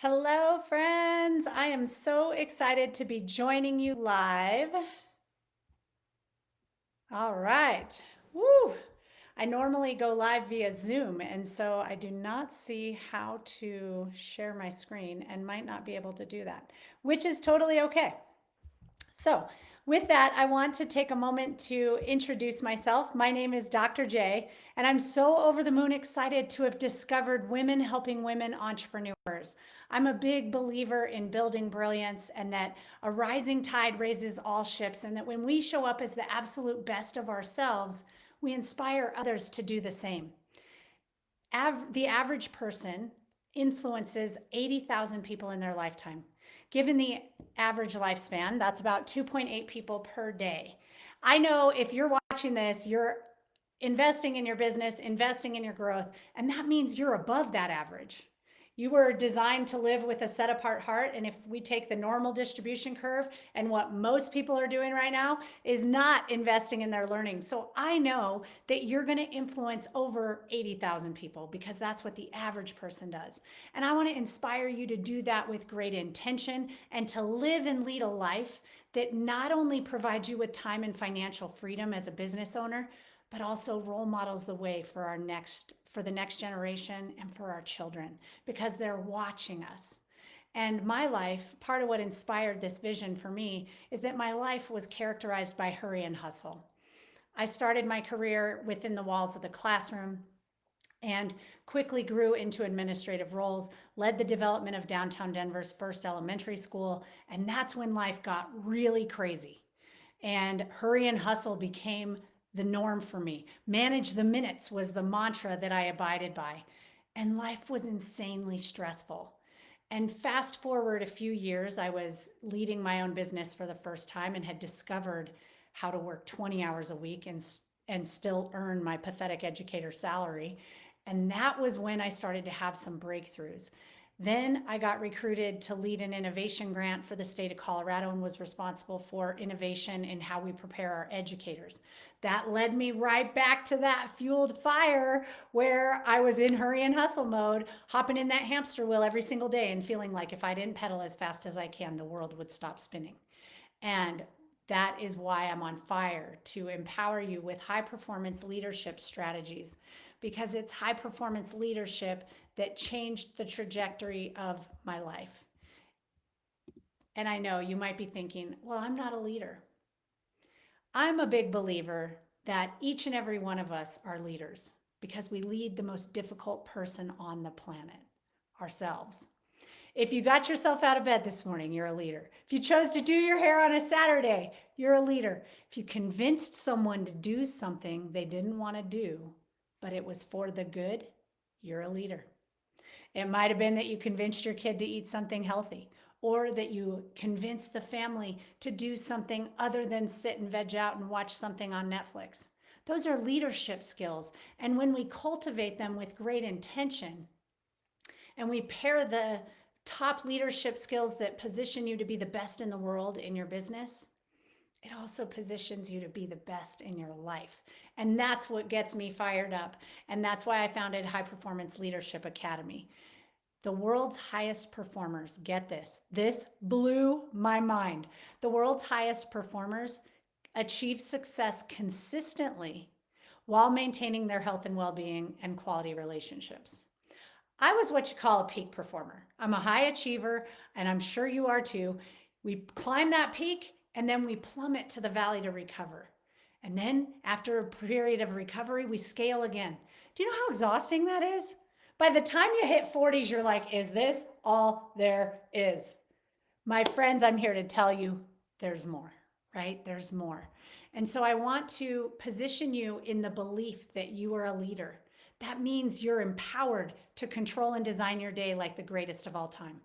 Hello, friends. I am so excited to be joining you live. All right. Woo! I normally go live via Zoom, and so I do not see how to share my screen and might not be able to do that, which is totally okay. So, with that, I want to take a moment to introduce myself. My name is Dr. J, and I'm so over the moon excited to have discovered Women Helping Women Entrepreneurs. I'm a big believer in building brilliance and that a rising tide raises all ships, and that when we show up as the absolute best of ourselves, we inspire others to do the same. The average person influences 80,000 people in their lifetime. Given the average lifespan, that's about 2.8 people per day. I know if you're watching this, you're investing in your business, investing in your growth, and that means you're above that average. You were designed to live with a set apart heart. And if we take the normal distribution curve, and what most people are doing right now is not investing in their learning. So I know that you're going to influence over 80,000 people because that's what the average person does. And I want to inspire you to do that with great intention and to live and lead a life that not only provides you with time and financial freedom as a business owner, but also role models the way for the next generation and for our children because they're watching us. And my life, part of what inspired this vision for me is that my life was characterized by hurry and hustle. I started my career within the walls of the classroom and quickly grew into administrative roles, led the development of downtown Denver's first elementary school, and that's when life got really crazy. And hurry and hustle became the norm for me. Manage the minutes was the mantra that I abided by. And life was insanely stressful. And fast forward a few years, I was leading my own business for the first time and had discovered how to work 20 hours a week and still earn my pathetic educator salary. And that was when I started to have some breakthroughs. Then I got recruited to lead an innovation grant for the state of Colorado and was responsible for innovation in how we prepare our educators. That led me right back to that fueled fire where I was in hurry and hustle mode, hopping in that hamster wheel every single day and feeling like if I didn't pedal as fast as I can, the world would stop spinning. And that is why I'm on fire to empower you with high performance leadership strategies because it's high performance leadership that changed the trajectory of my life. And I know you might be thinking, well, I'm not a leader. I'm a big believer that each and every one of us are leaders because we lead the most difficult person on the planet, ourselves. If you got yourself out of bed this morning, you're a leader. If you chose to do your hair on a Saturday, you're a leader. If you convinced someone to do something they didn't want to do, but it was for the good, you're a leader. It might have been that you convinced your kid to eat something healthy, or that you convinced the family to do something other than sit and veg out and watch something on Netflix. Those are leadership skills. And when we cultivate them with great intention and we pair the top leadership skills that position you to be the best in the world in your business, it also positions you to be the best in your life. And that's what gets me fired up. And that's why I founded High Performance Leadership Academy. The world's highest performers, get this, this blew my mind. The world's highest performers achieve success consistently while maintaining their health and well being and quality relationships. I was what you call a peak performer. I'm a high achiever, and I'm sure you are too. We climb that peak and then we plummet to the valley to recover. And then after a period of recovery, we scale again. Do you know how exhausting that is? By the time you hit 40s, you're like, is this all there is? My friends, I'm here to tell you there's more, right? There's more. And so I want to position you in the belief that you are a leader. That means you're empowered to control and design your day like the greatest of all time.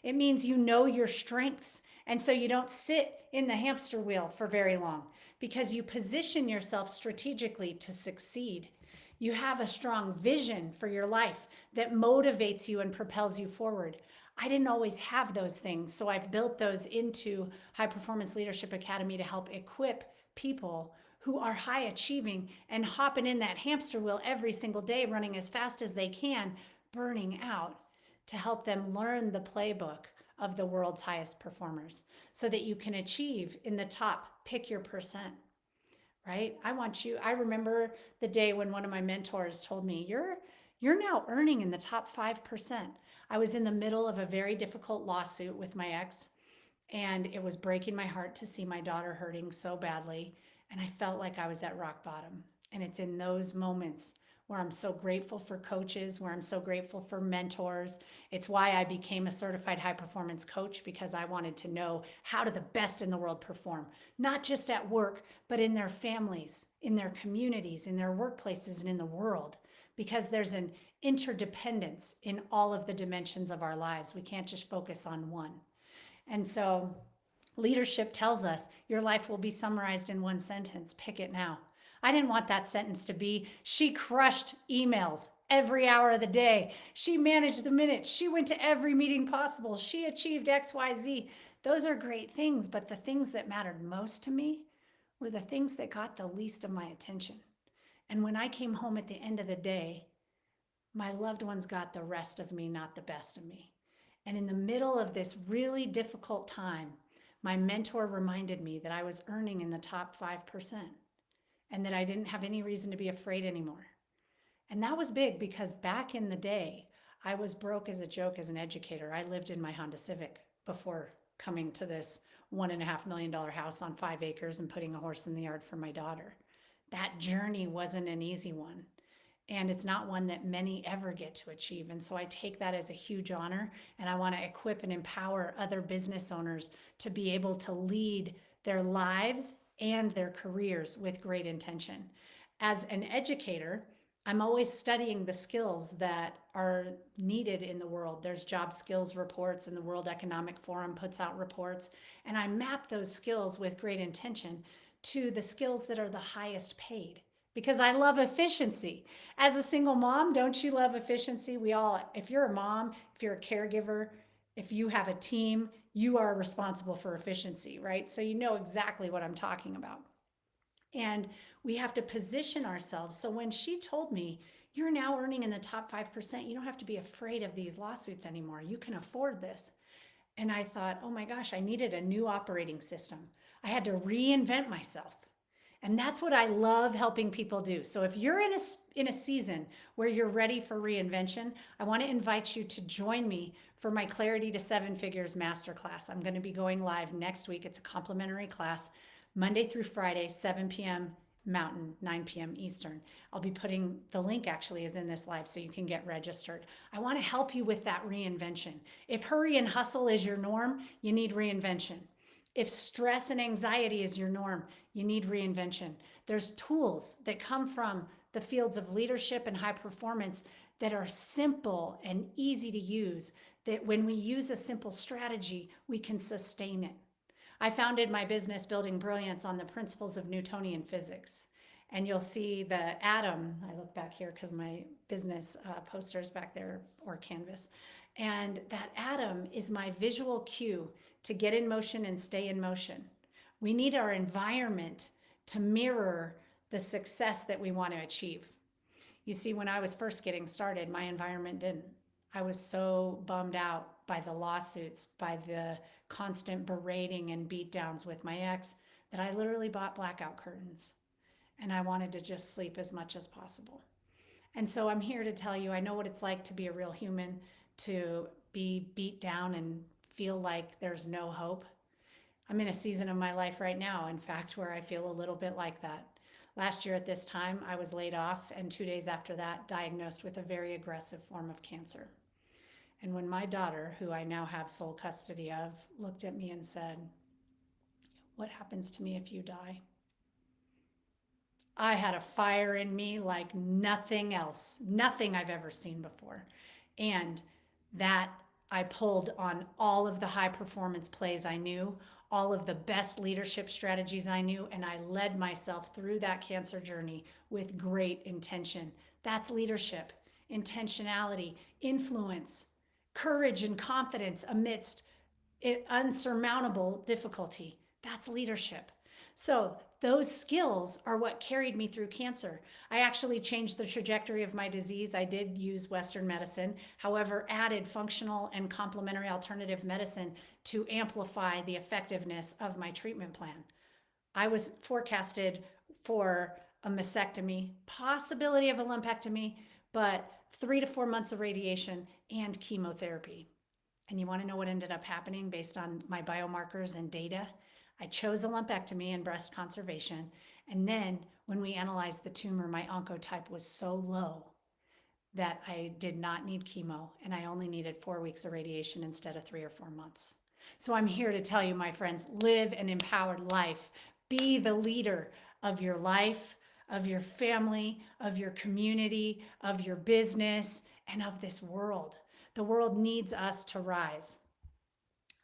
It means you know your strengths. And so you don't sit in the hamster wheel for very long because you position yourself strategically to succeed. You have a strong vision for your life that motivates you and propels you forward. I didn't always have those things, so I've built those into High Performance Leadership Academy to help equip people who are high achieving and hopping in that hamster wheel every single day, running as fast as they can, burning out, to help them learn the playbook of the world's highest performers so that you can achieve in the top, pick your percent, right? I remember the day when one of my mentors told me, you're now earning in the top 5%. I was in the middle of a very difficult lawsuit with my ex, and it was breaking my heart to see my daughter hurting so badly. And I felt like I was at rock bottom. And it's in those moments where I'm so grateful for coaches, where I'm so grateful for mentors. It's why I became a certified high performance coach, because I wanted to know how do the best in the world perform, not just at work, but in their families, in their communities, in their workplaces, and in the world, because there's an interdependence in all of the dimensions of our lives. We can't just focus on one. And so leadership tells us your life will be summarized in one sentence. Pick it now. I didn't want that sentence to be, she crushed emails every hour of the day. She managed the minutes. She went to every meeting possible. She achieved XYZ. Those are great things, but the things that mattered most to me were the things that got the least of my attention. And when I came home at the end of the day, my loved ones got the rest of me, not the best of me. And in the middle of this really difficult time, my mentor reminded me that I was earning in the top 5% and that I didn't have any reason to be afraid anymore. And that was big, because back in the day, I was broke as a joke as an educator. I lived in my Honda Civic before coming to this $1.5 million house on 5 acres and putting a horse in the yard for my daughter. That journey wasn't an easy one. And it's not one that many ever get to achieve. And so I take that as a huge honor, and I want to equip and empower other business owners to be able to lead their lives and their careers with great intention. As an educator, I'm always studying the skills that are needed in the world. There's job skills reports, and the World Economic Forum puts out reports, and I map those skills with great intention to the skills that are the highest paid, because I love efficiency. As a single mom, don't you love efficiency? We all, if you're a mom, if you're a caregiver, if you have a team, you are responsible for efficiency, right? So you know exactly what I'm talking about. And we have to position ourselves. So when she told me, you're now earning in the top 5%, you don't have to be afraid of these lawsuits anymore. You can afford this. And I thought, oh my gosh, I needed a new operating system. I had to reinvent myself. And that's what I love helping people do. So if you're in a season where you're ready for reinvention, I want to invite you to join me for my Clarity to Seven Figures Masterclass. I'm going to be going live next week. It's a complimentary class, Monday through Friday, 7 p.m. Mountain, 9 p.m. Eastern. I'll be putting the link, actually is in this live, so you can get registered. I want to help you with that reinvention. If hurry and hustle is your norm, you need reinvention. If stress and anxiety is your norm, you need reinvention. There's tools that come from the fields of leadership and high performance that are simple and easy to use, that when we use a simple strategy, we can sustain it. I founded my business Building Brilliance on the principles of Newtonian physics. And you'll see the atom, I look back here because my business poster is back there, or canvas. And that atom is my visual cue to get in motion and stay in motion. We need our environment to mirror the success that we want to achieve. You see, when I was first getting started, my environment didn't. I was so bummed out by the lawsuits, by the constant berating and beatdowns with my ex, that I literally bought blackout curtains. And I wanted to just sleep as much as possible. And so I'm here to tell you, I know what it's like to be a real human, to be beat down and feel like there's no hope. I'm in a season of my life right now, in fact, where I feel a little bit like that. Last year at this time, I was laid off, and 2 days after that, diagnosed with a very aggressive form of cancer. And when my daughter, who I now have sole custody of, looked at me and said, "What happens to me if you die?" I had a fire in me like nothing else, nothing I've ever seen before. And that I pulled on all of the high performance plays I knew, all of the best leadership strategies I knew, and I led myself through that cancer journey with great intention. That's leadership, intentionality, influence, courage, and confidence amidst unsurmountable difficulty. That's leadership. So those skills are what carried me through cancer. I actually changed the trajectory of my disease. I did use Western medicine, however, added functional and complementary alternative medicine to amplify the effectiveness of my treatment plan. I was forecasted for a mastectomy, possibility of a lumpectomy, but 3 to 4 months of radiation and chemotherapy. And you want to know what ended up happening based on my biomarkers and data? I chose a lumpectomy and breast conservation. And then when we analyzed the tumor, my oncotype was so low that I did not need chemo and I only needed 4 weeks of radiation instead of 3 or 4 months. So I'm here to tell you, my friends, live an empowered life. Be the leader of your life, of your family, of your community, of your business, and of this world. The world needs us to rise.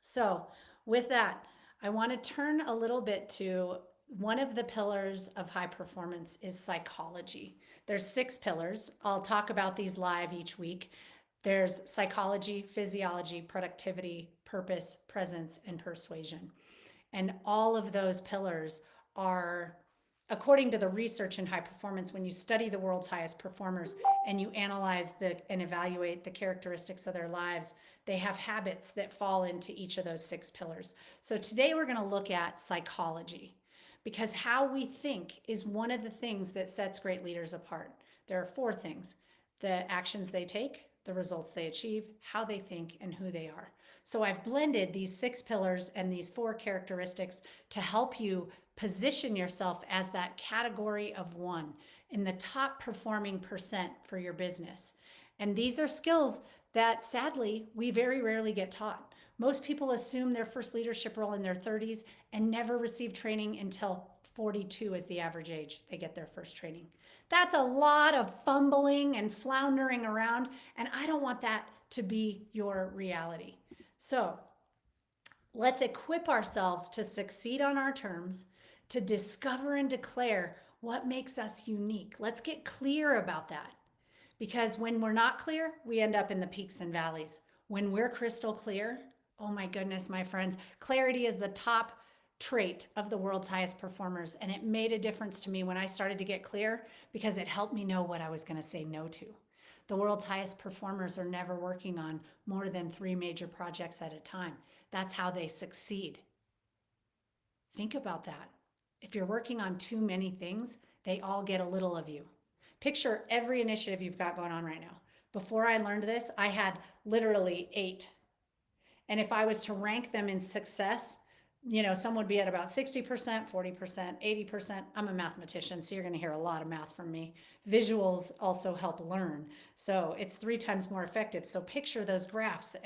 So, with that, I want to turn a little bit to one of the pillars of high performance is psychology. There's 6 pillars. I'll talk about these live each week. There's psychology, physiology, productivity, purpose, presence, and persuasion. And all of those pillars are, according to the research in high performance, when you study the world's highest performers and you analyze and evaluate the characteristics of their lives, they have habits that fall into each of those 6 pillars. So today we're going to look at psychology, because how we think is one of the things that sets great leaders apart. There are 4 things: the actions they take, the results they achieve, how they think, and who they are. So I've blended these 6 pillars and these 4 characteristics to help you position yourself as that category of 1 in the top performing percent for your business. And these are skills that sadly we very rarely get taught. Most people assume their first leadership role in their 30s and never receive training until 42 is the average age they get their first training. That's a lot of fumbling and floundering around, and I don't want that to be your reality. So let's equip ourselves to succeed on our terms, to discover and declare what makes us unique. Let's get clear about that, because when we're not clear, we end up in the peaks and valleys. When we're crystal clear, oh my goodness, my friends, clarity is the top trait of the world's highest performers. And it made a difference to me when I started to get clear, because it helped me know what I was going to say no to. The world's highest performers are never working on more than 3 major projects at a time. That's how they succeed. Think about that. If you're working on too many things, they all get a little of you. Picture every initiative you've got going on right now. Before I learned this, I had literally 8. And if I was to rank them in success, some would be at about 60%, 40%, 80%. I'm a mathematician, so you're going to hear a lot of math from me. Visuals also help learn. So it's 3 times more effective. So picture those graphs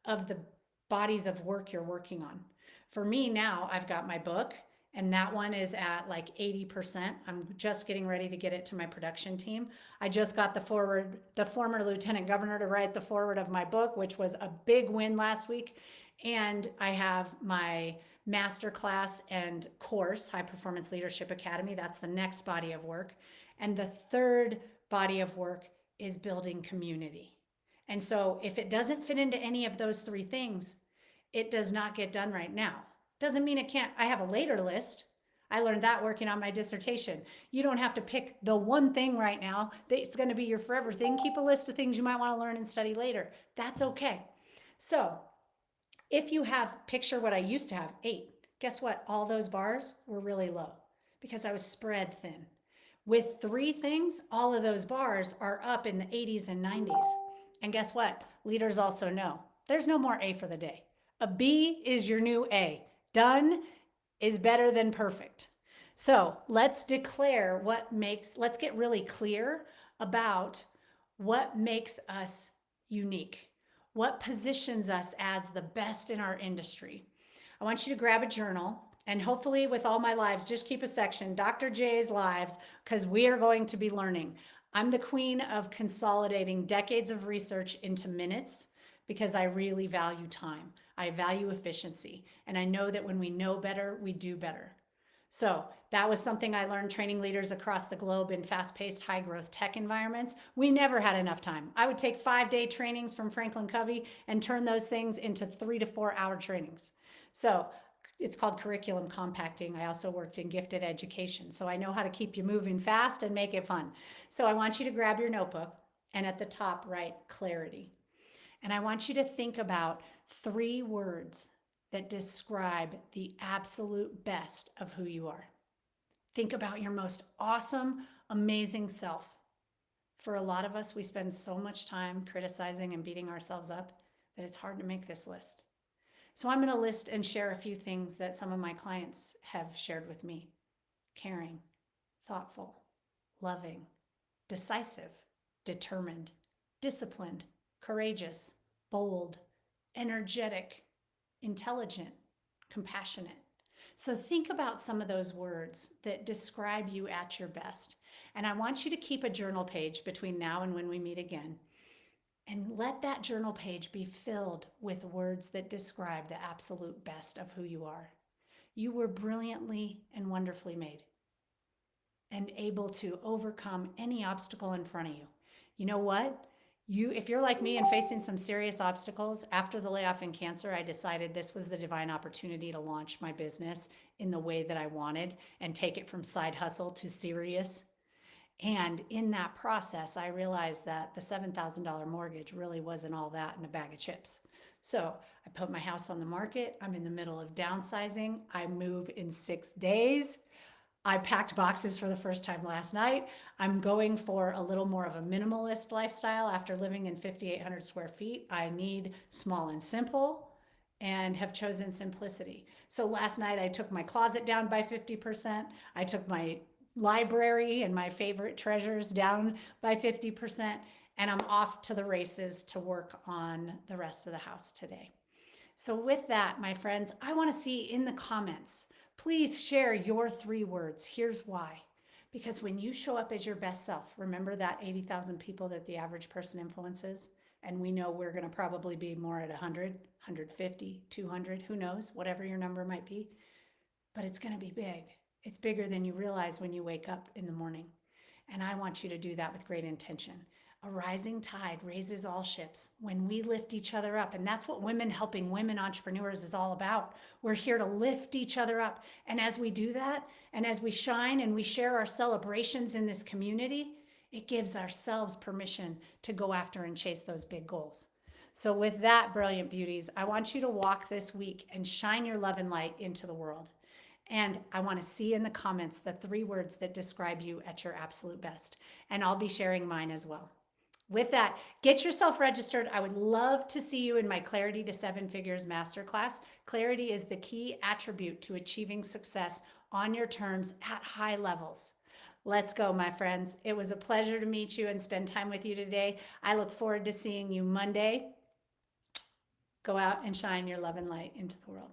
of the bodies of work you're working on. For me now, I've got my book, and that one is at like 80%. I'm just getting ready to get it to my production team. I just got the former lieutenant governor to write the foreword of my book, which was a big win last week. And I have my masterclass and course, High Performance Leadership Academy. That's the next body of work. And the third body of work is building community. And so if it doesn't fit into any of those 3 things, it does not get done right now. Doesn't mean it can't. I have a later list. I learned that working on my dissertation. You don't have to pick the one thing right now that's going to be your forever thing. Keep a list of things you might want to learn and study later. That's okay. So if you picture what I used to have, 8, guess what? All those bars were really low because I was spread thin. With 3 things, all of those bars are up in the 80s and 90s. And guess what? Leaders also know there's no more A for the day. A B is your new A. Done is better than perfect. So let's declare let's get really clear about what makes us unique. What positions us as the best in our industry? I want you to grab a journal, and hopefully with all my lives, just keep a section, Dr. J's Lives, because we are going to be learning. I'm the queen of consolidating decades of research into minutes because I really value time. I value efficiency. And I know that when we know better, we do better. So that was something I learned training leaders across the globe in fast-paced, high-growth tech environments. We never had enough time. I would take 5-day trainings from Franklin Covey and turn those things into 3 to 4 hour trainings. So It's called curriculum compacting. I also worked in gifted education, so I know how to keep you moving fast and make it fun. So I want you to grab your notebook and at the top write clarity. And I want you to think about 3 words that describe the absolute best of who you are. Think about your most awesome, amazing self. For a lot of us, we spend so much time criticizing and beating ourselves up that it's hard to make this list. So I'm going to list and share a few things that some of my clients have shared with me: caring, thoughtful, loving, decisive, determined, disciplined, courageous, bold, energetic, intelligent, compassionate. So think about some of those words that describe you at your best. And I want you to keep a journal page between now and when we meet again. And let that journal page be filled with words that describe the absolute best of who you are. You were brilliantly and wonderfully made and able to overcome any obstacle in front of you. You know what? If you're like me and facing some serious obstacles, after the layoff in cancer, I decided this was the divine opportunity to launch my business in the way that I wanted and take it from side hustle to serious. And in that process, I realized that the $7,000 mortgage really wasn't all that in a bag of chips. So I put my house on the market. I'm in the middle of downsizing. I move in 6 days. I packed boxes for the first time last night. I'm going for a little more of a minimalist lifestyle after living in 5,800 square feet. I need small and simple and have chosen simplicity. So last night I took my closet down by 50%. I took my library and my favorite treasures down by 50%. And I'm off to the races to work on the rest of the house today. So with that, my friends, I want to see in the comments, please share your 3 words. Here's why. Because when you show up as your best self, remember that 80,000 people that the average person influences? And we know we're going to probably be more at 100, 150, 200, who knows, whatever your number might be. But it's going to be big. It's bigger than you realize when you wake up in the morning. And I want you to do that with great intention. A rising tide raises all ships when we lift each other up. And that's what Women Helping Women Entrepreneurs is all about. We're here to lift each other up. And as we do that, and as we shine and we share our celebrations in this community, it gives ourselves permission to go after and chase those big goals. So with that, brilliant beauties, I want you to walk this week and shine your love and light into the world. And I want to see in the comments the 3 words that describe you at your absolute best. And I'll be sharing mine as well. With that, get yourself registered. I would love to see you in my Clarity to 7 Figures Masterclass. Clarity is the key attribute to achieving success on your terms at high levels. Let's go, my friends. It was a pleasure to meet you and spend time with you today. I look forward to seeing you Monday. Go out and shine your love and light into the world.